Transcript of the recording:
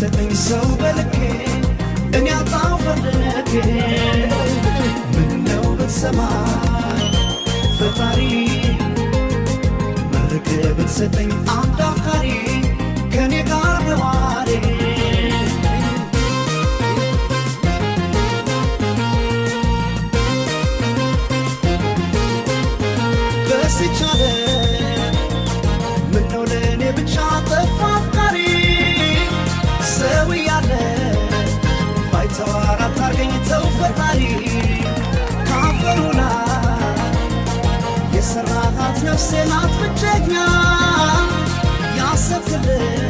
ብትሰጠኝ ሰው በልኬ እኔ አጣው ፈርደነኬ ምነው ብትሰማኝ ፈጣሪ መርቅ ብትሰጠኝ አንድ አፍቃሪ ከኔ ጋር በዋሬ በስቻለ ምነው ለእኔ ብቻ ጠፋ አፍቃሪ ሰው እያለ ባይተዋር አታርገኝ ተው ፈጣሪ ካፈሩና የሰራሃት ነፍሴ ናት ብቸኛ ያሰብክልኝ